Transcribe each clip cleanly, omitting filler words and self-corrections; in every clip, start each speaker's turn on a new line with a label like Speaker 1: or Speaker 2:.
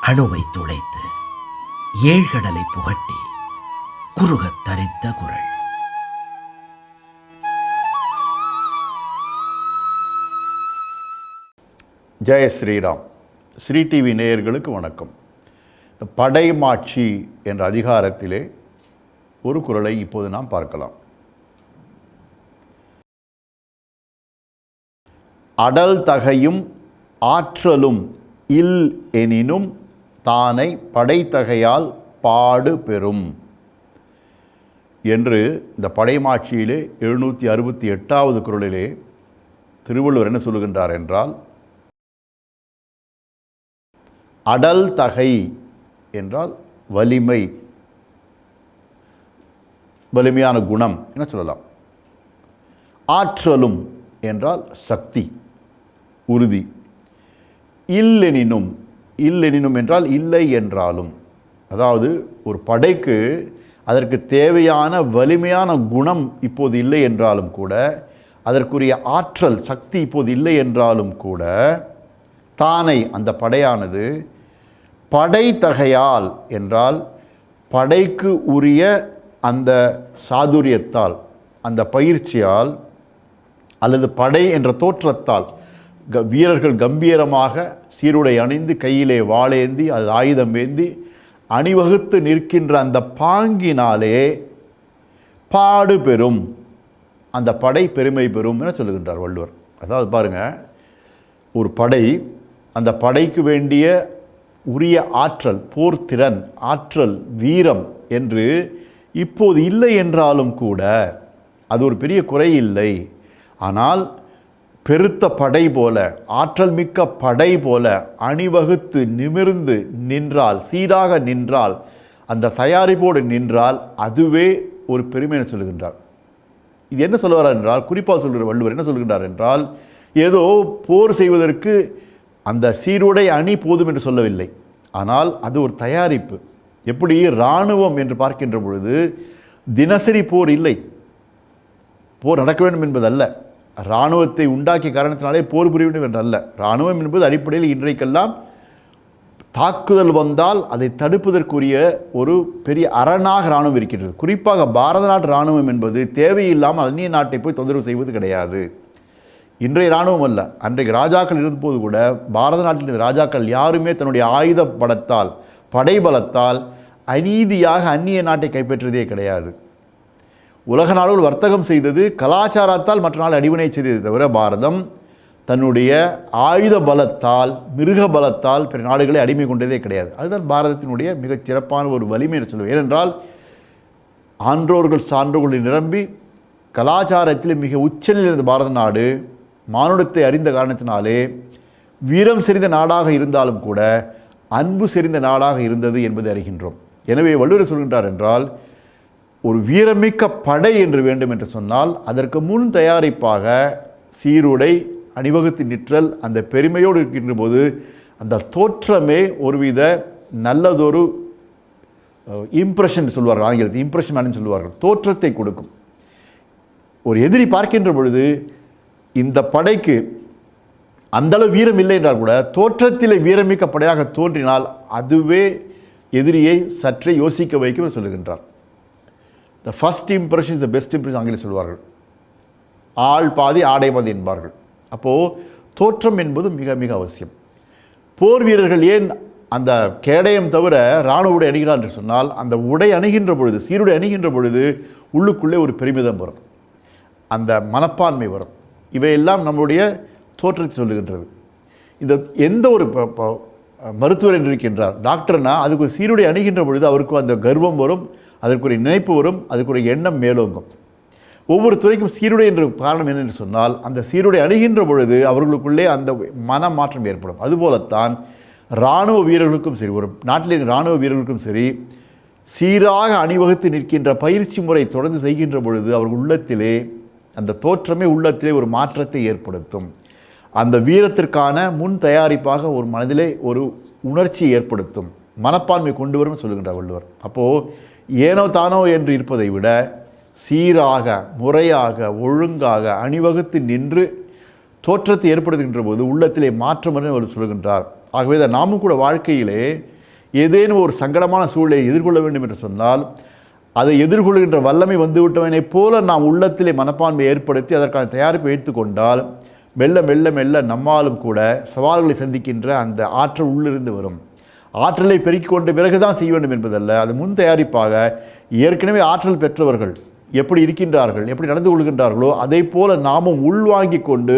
Speaker 1: அணுவை துளைத்து ஏழ்கடலை புகட்டி குறுகத் தரித்த குரல்.
Speaker 2: ஜெய ஸ்ரீராம். ஸ்ரீ டிவி நேயர்களுக்கு வணக்கம். படைமாட்சி என்ற அதிகாரத்திலே ஒரு குறளை இப்போது நாம் பார்க்கலாம். அடல் தகையும் ஆற்றலும் இல் எனினும் தானை படைத்தகையால் பாடு பெறும் என்று இந்த படைமாட்சியிலே 768வது குறளிலே திருவள்ளுவர் என்ன சொல்லுகின்றார் என்றால், அடல் தகை என்றால் வலிமை, வலிமையான குணம் என்ன சொல்லலாம். ஆற்றலும் என்றால் சக்தி, உறுதி. இல்லெனினும், இல்லெனினும் என்றால் இல்லை என்றாலும், அதாவது ஒரு படைக்கு அதற்கு தேவையான வலிமையான குணம் இப்போது இல்லை என்றாலும் கூட, அதற்குரிய ஆற்றல் சக்தி இப்போது இல்லை என்றாலும் கூட, தானை அந்த படையானது படைத்தகையால் என்றால் படைக்கு உரிய அந்த சாதுரியத்தால், அந்த பயிற்சியால், அல்லது படை என்ற தோற்றத்தால், வீரர்கள் கம்பீரமாக சீருடை அணிந்து கையிலே வாளேந்தி அது ஆயுதம் ஏந்தி அணிவகுத்து நிற்கின்ற அந்த பாங்கினாலே பாடு பெறும், அந்த படை பெருமை பெறும் என சொல்லுகின்றார் வள்ளுவர். அதாவது பாருங்கள், ஒரு படை, அந்த படைக்கு வேண்டிய உரிய ஆற்றல், போர்த்திறன், ஆற்றல், வீரம் என்று இப்போது இல்லை என்றாலும் கூட அது ஒரு பெரிய குறை இல்லை. ஆனால் பெருத்த படை போல, ஆற்றல் மிக்க படை போல அணிவகுத்து நிமிர்ந்து நின்றால், சீராக நின்றால், அந்த தயாரிப்போடு நின்றால் அதுவே ஒரு பெருமை என சொல்லுகின்றார். இது என்ன சொல்லுவார் என்றால், குறிப்பாக சொல்கிற வள்ளுவர் என்ன சொல்கின்றார் என்றால், ஏதோ போர் செய்வதற்கு அந்த சீருடை அணி போதும் என்று சொல்லவில்லை. ஆனால் அது ஒரு தயாரிப்பு. எப்படி இராணுவம் என்று பார்க்கின்ற பொழுது தினசரி போர் இல்லை, போர் நடக்க வேண்டும் என்பதல்ல, இராணுவத்தை உண்டாக்கிய காரணத்தினாலே போர் புரிய வேண்டும் என்றல்ல. இராணுவம் என்பது அடிப்படையில் இன்றைக்கெல்லாம் தாக்குதல் வந்தால் அதை தடுப்பதற்குரிய ஒரு பெரிய அரணாக இராணுவம் இருக்கின்றது. குறிப்பாக பாரத நாட்டு இராணுவம் என்பது தேவையில்லாமல் அந்நிய நாட்டை போய் தொந்தரவு செய்வது கிடையாது. இன்றைய இராணுவம் அல்ல, அன்றைக்கு ராஜாக்கள் இருந்தபோது கூட பாரத நாட்டில் இருந்த ராஜாக்கள் யாருமே தன்னுடைய ஆயுத பலத்தால், படைபலத்தால் அநீதியாக அந்நிய நாட்டை கைப்பற்றதே கிடையாது. உலக நாடுகள் வர்த்தகம் செய்தது, கலாச்சாரத்தால் மற்ற நாள் அடிவினை செய்ததை தவிர பாரதம் தன்னுடைய ஆயுத பலத்தால், மிருக பலத்தால் பிற நாடுகளை அடிமை கொண்டதே கிடையாது. அதுதான் பாரதத்தினுடைய மிகச் சிறப்பான ஒரு வலிமை என்று சொல்லுவேன். ஏனென்றால் ஆன்றோர்கள் சான்றோர்கள் நிரம்பி கலாச்சாரத்தில் மிக உச்சநிலையில் இருந்த பாரத நாடு மானுடத்தை அறிந்த காரணத்தினாலே வீரம் செறிந்த நாடாக இருந்தாலும் கூட அன்பு செறிந்த நாடாக இருந்தது என்பதை அறிகின்றோம். எனவே வள்ளுவர் சொல்கின்றார் என்றால், ஒரு வீரமிக்க படை என்று வேண்டும் என்று சொன்னால் அதற்கு முன் தயாரிப்பாக சீருடை, அணிவகுத்து நிற்றல், அந்த பெருமையோடு இருக்கின்ற போது அந்த தோற்றமே ஒருவித நல்லதொரு இம்ப்ரெஷன் சொல்வார்கள், ஆங்கிலத்தில் இம்ப்ரெஷன் அப்படின்னு சொல்லுவார்கள், தோற்றத்தை கொடுக்கும். ஒரு எதிரி பார்க்கின்ற பொழுது இந்த படைக்கு அந்தளவு வீரம் இல்லை என்றால் கூட தோற்றத்திலே வீரமிக்க படையாக தோன்றினால் அதுவே எதிரியை சற்றே யோசிக்க வைக்கும் சொல்லுகின்றார். The first impression is the best impression ஆங்கிலம் சொல்வார்கள். ஆள் பாதி ஆடை பாதி என்பார்கள். அப்போது தோற்றம் என்பது மிக மிக அவசியம். போர் வீரர்கள் ஏன் அந்த கேடயம் தவிர இராணுவ உடை அணிகிறார் என்று சொன்னால், அந்த உடை அணுகின்ற பொழுது, சீருடை அணுகின்ற பொழுது உள்ளுக்குள்ளே ஒரு பெருமிதம் வரும், அந்த மனப்பான்மை வரும். இவையெல்லாம் நம்முடைய தோற்றத்தை சொல்லுகின்றது. இந்த எந்த ஒரு மருத்துவர் என்று இருக்கின்றார், டாக்டர்னா அதுக்கு ஒரு சீருடை அணுகின்ற பொழுது அவருக்கு அந்த கர்வம் வரும், அதற்குரிய நினைப்பு வரும், அதற்குரிய எண்ணம் மேலோங்கும். ஒவ்வொரு துறைக்கும் சீருடை என்ற காரணம் என்னென்று சொன்னால், அந்த சீருடை அணுகின்ற பொழுது அவர்களுக்குள்ளே அந்த மன மாற்றம் ஏற்படும். அதுபோலத்தான் இராணுவ வீரர்களுக்கும் சரி, ஒரு நாட்டில் இராணுவ வீரர்களுக்கும் சரி, சீராக அணிவகுத்து நிற்கின்ற பயிற்சி முறை தொடர்ந்து செய்கின்ற பொழுது அவர்கள் உள்ளத்திலே, அந்த தோற்றமே உள்ளத்திலே ஒரு மாற்றத்தை ஏற்படுத்தும். அந்த வீரத்திற்கான முன் தயாரிப்பாக ஒரு மனதிலே ஒரு உணர்ச்சியை ஏற்படுத்தும், மனப்பான்மை கொண்டு வரும் சொல்லுகின்றார் வள்ளுவர். அப்போது ஏனோ தானோ என்று இருப்பதை விட சீராக, முறையாக, ஒழுங்காக அணிவகுத்து நின்று தோற்றத்தை ஏற்படுத்துகின்ற போது உள்ளத்திலே மாற்றம் என்று அவர் சொல்கின்றார். ஆகவே நாமும் கூட வாழ்க்கையிலே ஏதேனும் ஒரு சங்கடமான சூழலை எதிர்கொள்ள வேண்டும் என்று சொன்னால் அதை எதிர்கொள்கின்ற வல்லமை வந்துவிட்டவனைப் போல நாம் உள்ளத்திலே மனப்பான்மை ஏற்படுத்தி அதற்கான தயாரிப்பை எடுத்துக்கொண்டால் மெல்ல மெல்ல மெல்ல நம்மாலும் கூட சவால்களை சந்திக்கின்ற அந்த ஆற்றல் உள்ளிருந்து வரும். ஆற்றலை பெருக்கிக் கொண்ட பிறகுதான் செய்ய வேண்டும் என்பதல்ல, அது முன் தயாரிப்பாக ஏற்கனவே ஆற்றல் பெற்றவர்கள் எப்படி இருக்கின்றார்கள், எப்படி நடந்து கொள்கின்றார்களோ அதை போல நாமும் உள்வாங்கி கொண்டு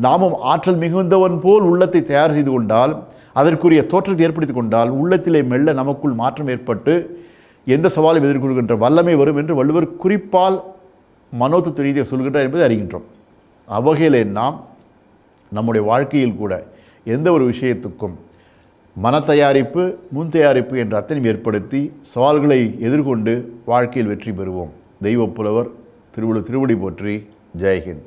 Speaker 2: நாமும் ஆற்றல் மிகுந்தவன் போல் உள்ளத்தை தயார் செய்து கொண்டால், அதற்குரிய தோற்றத்தை ஏற்படுத்தி கொண்டால் உள்ளத்திலே மெல்ல நமக்குள் மாற்றம் ஏற்பட்டு எந்த சவாலும் எதிர்கொள்கின்ற வல்லமை வரும் என்று வள்ளுவர் குறிப்பால் மனோதத்துவ ரீதியாக சொல்கின்றார் என்பதை அறிகின்றோம். அவ்வகையிலே நாம் நம்முடைய வாழ்க்கையில் கூட எந்த ஒரு விஷயத்துக்கும் மன தயாரிப்பு முன் தயாரிப்பு என்ற அத்தனையும் ஏற்படுத்தி சவால்களை எதிர்கொண்டு வாழ்க்கையில் வெற்றி பெறுவோம். தெய்வப்புலவர் திருவள்ளுவர் திருவடி போற்றி. ஜெய்ஹிந்த்.